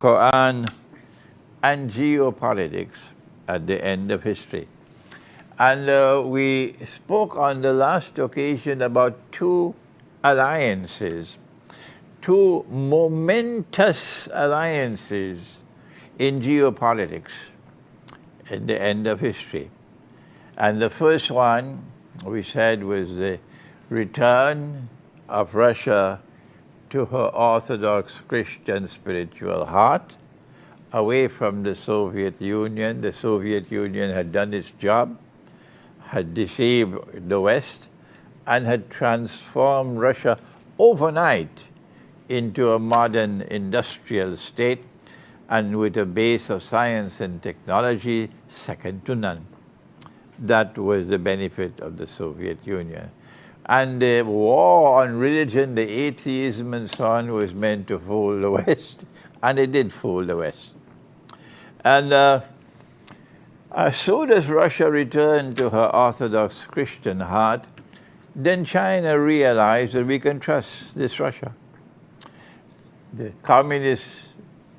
Quran and geopolitics at the end of history. And we spoke on the last occasion about two alliances, two momentous alliances in geopolitics at the end of history. And the first one, we said, was the return of Russia to her Orthodox Christian spiritual heart, away from the Soviet Union. The Soviet Union had done its job, had deceived the West, and had transformed Russia overnight into a modern industrial state, and with a base of science and technology second to none. That was the benefit of the Soviet Union. And the war on religion, the atheism and so on, was meant to fool the West, and it did fool the West. And as soon as Russia returned to her Orthodox Christian heart, then China realized that we can trust this Russia. The communist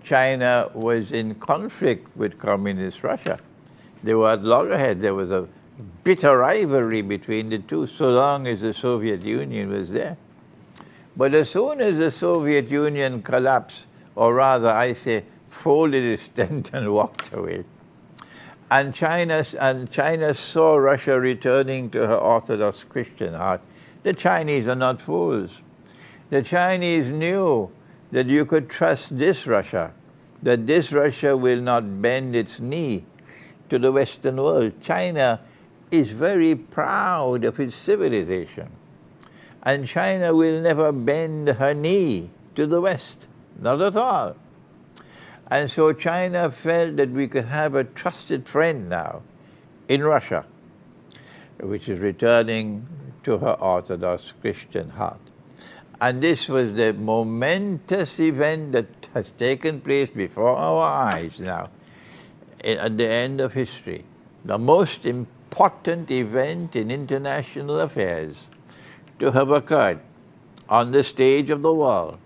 China was in conflict with communist Russia. They were at loggerheads. There was a bitter rivalry between the two, so long as the Soviet Union was there. But as soon as the Soviet Union collapsed, or rather I say folded its tent and walked away, and China saw Russia returning to her Orthodox Christian heart, the Chinese are not fools. The Chinese knew that you could trust this Russia, that this Russia will not bend its knee to the Western world. China is very proud of its civilization, and China will never bend her knee to the West, not at all. And so China felt that we could have a trusted friend now in Russia, which is returning to her Orthodox Christian heart. And this was the momentous event that has taken place before our eyes now, at the end of history. The most important event in international affairs to have occurred on the stage of the world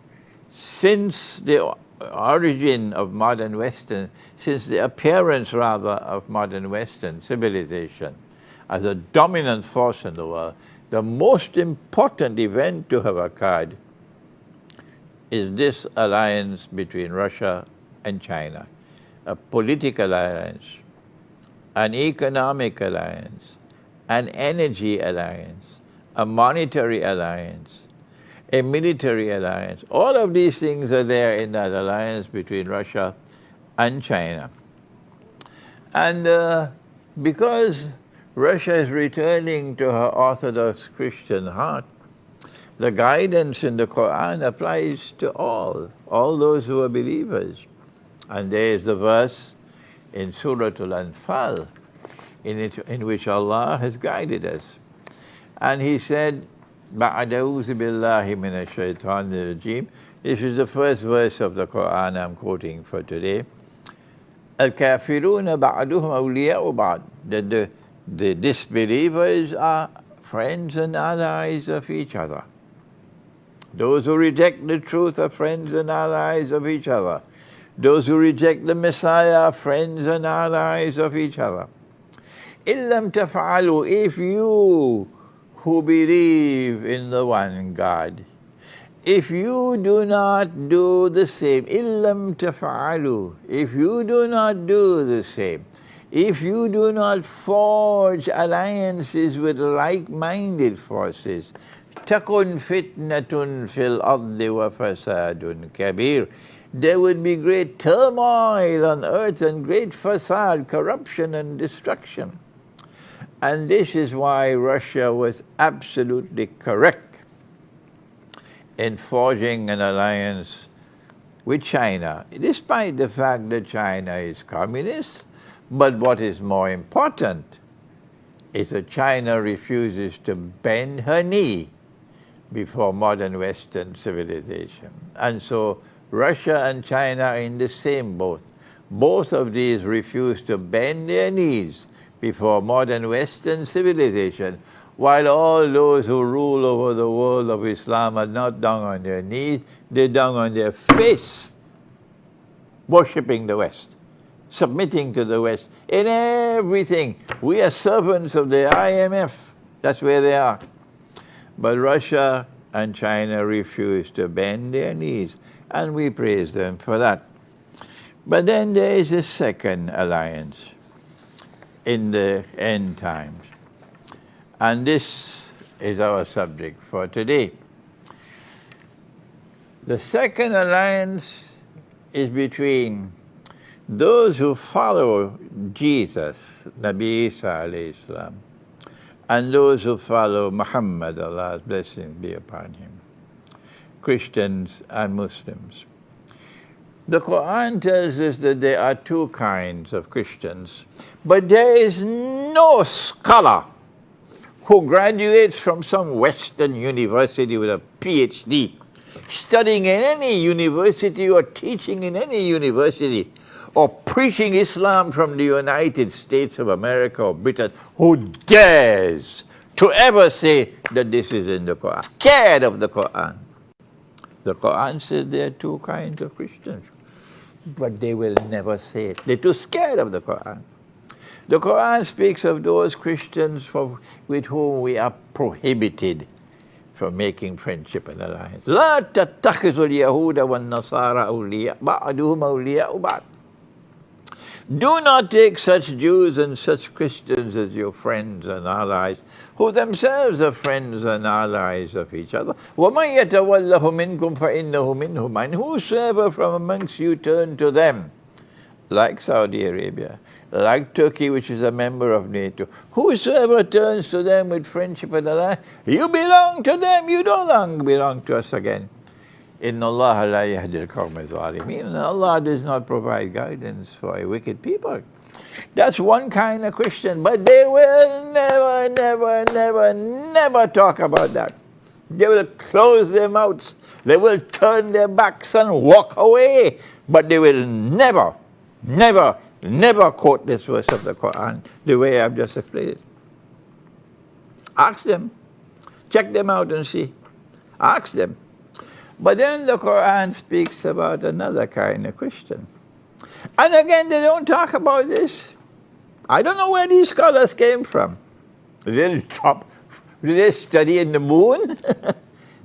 since the origin of modern Western, since the appearance rather of modern Western civilization as a dominant force in the world. The most important event to have occurred is this alliance between Russia and China, a political alliance, an economic alliance, an energy alliance, a monetary alliance, a military alliance. All of these things are there in that alliance between Russia and China. And because Russia is returning to her Orthodox Christian heart, the guidance in the Quran applies to all those who are believers. And there is the verse in Surah Al-Anfal in which Allah has guided us. And He said, "Ba'adawuzu billahi minash shaitanir rajim." This is the first verse of the Quran I'm quoting for today. Al-kafiruna ba'duhum awliya'u ba'd. That the disbelievers are friends and allies of each other. Those who reject the truth are friends and allies of each other. Those who reject the Messiah are friends and allies of each other. Illam taf'alu, if you who believe in the one God, if you do not do the same, illam taf'alu, if you do not do the same, if you do not forge alliances with like-minded forces, takun fitnatun fil ardi wa fasadun kabir, there would be great turmoil on earth and great fasad, corruption and destruction. And this is why Russia was absolutely correct in forging an alliance with China, despite the fact that China is communist. But what is more important is that China refuses to bend her knee before modern Western civilization. And so Russia and China are in the same boat. Both of these refuse to bend their knees before modern Western civilization, while all those who rule over the world of Islam are not down on their knees, they're down on their face worshipping the West, submitting to the West in everything. We are servants of the IMF. That's where they are. But Russia and China refuse to bend their knees, and we praise them for that. But then there is a second alliance in the end times. And this is our subject for today. The second alliance is between those who follow Jesus, Nabi Isa alayhi salam, and those who follow Muhammad, Allah's blessing be upon him, Christians and Muslims. The Quran tells us that there are two kinds of Christians, but there is no scholar who graduates from some Western university with a PhD, studying in any university or teaching in any university, or preaching Islam from the United States of America or Britain, who dares to ever say that this is in the Quran, scared of the Quran. The Quran says there are two kinds of Christians, but they will never say it. They're too scared of the Quran. The Quran speaks of those Christians with whom we are prohibited from making friendship and alliance. لا تتخذوا اليهود والنصارى أولياء بعضهم أولياء بعض. Do not take such Jews and such Christians as your friends and allies, who themselves are friends and allies of each other. وَمَنْ يَتَوَلَّهُ مِنْكُمْ فَإِنَّهُ مِنْهُمْ. And whosoever from amongst you turn to them, like Saudi Arabia, like Turkey, which is a member of NATO, whosoever turns to them with friendship and alliance, you belong to them, you no longer belong to us again. Inna Allah la yahdi al-qawm al-zalimin. Allah does not provide guidance for a wicked people. That's one kind of Christian, but they will never talk about that. They will close their mouths. They will turn their backs and walk away. But they will never quote this verse of the Quran the way I've just explained it. Ask them. Check them out and see. Ask them. But then the Quran speaks about another kind of Christian. And again, they don't talk about this. I don't know where these scholars came from. Did they study in the moon?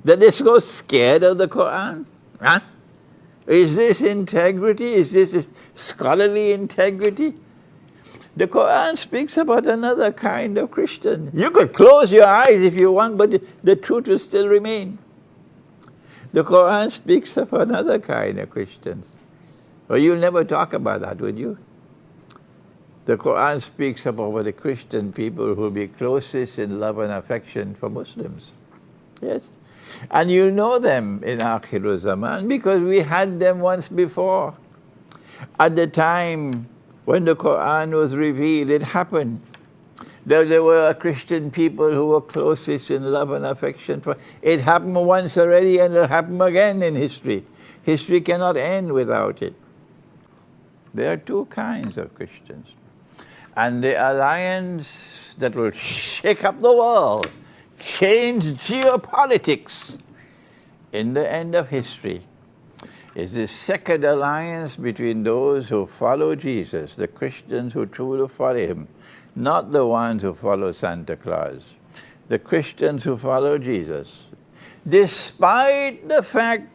That they're so scared of the Quran? Huh? Is this integrity? Is this scholarly integrity? The Quran speaks about another kind of Christian. You could close your eyes if you want, but the truth will still remain. The Quran speaks of another kind of Christians. Well, you'll never talk about that, would you? The Quran speaks about the Christian people who will be closest in love and affection for Muslims. Yes. And you know them in Akhirul Zaman because we had them once before. At the time when the Quran was revealed, it happened. There were Christian people who were closest in love and affection for. It happened once already and it'll happen again in history. History cannot end without it. There are two kinds of Christians. And the alliance that will shake up the world, change geopolitics in the end of history, is the second alliance between those who follow Jesus, the Christians who truly follow him, not the ones who follow Santa Claus, the Christians who follow Jesus, despite the fact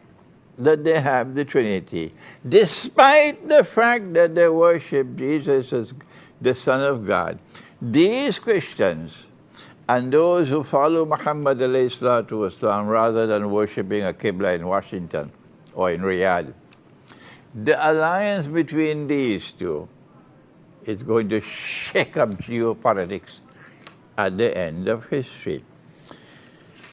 that they have the Trinity, despite the fact that they worship Jesus as the Son of God. These Christians and those who follow Muhammad alayhi salatu wasalam rather than worshipping a Qibla in Washington or in Riyadh, the alliance between these two is going to shake up geopolitics at the end of history.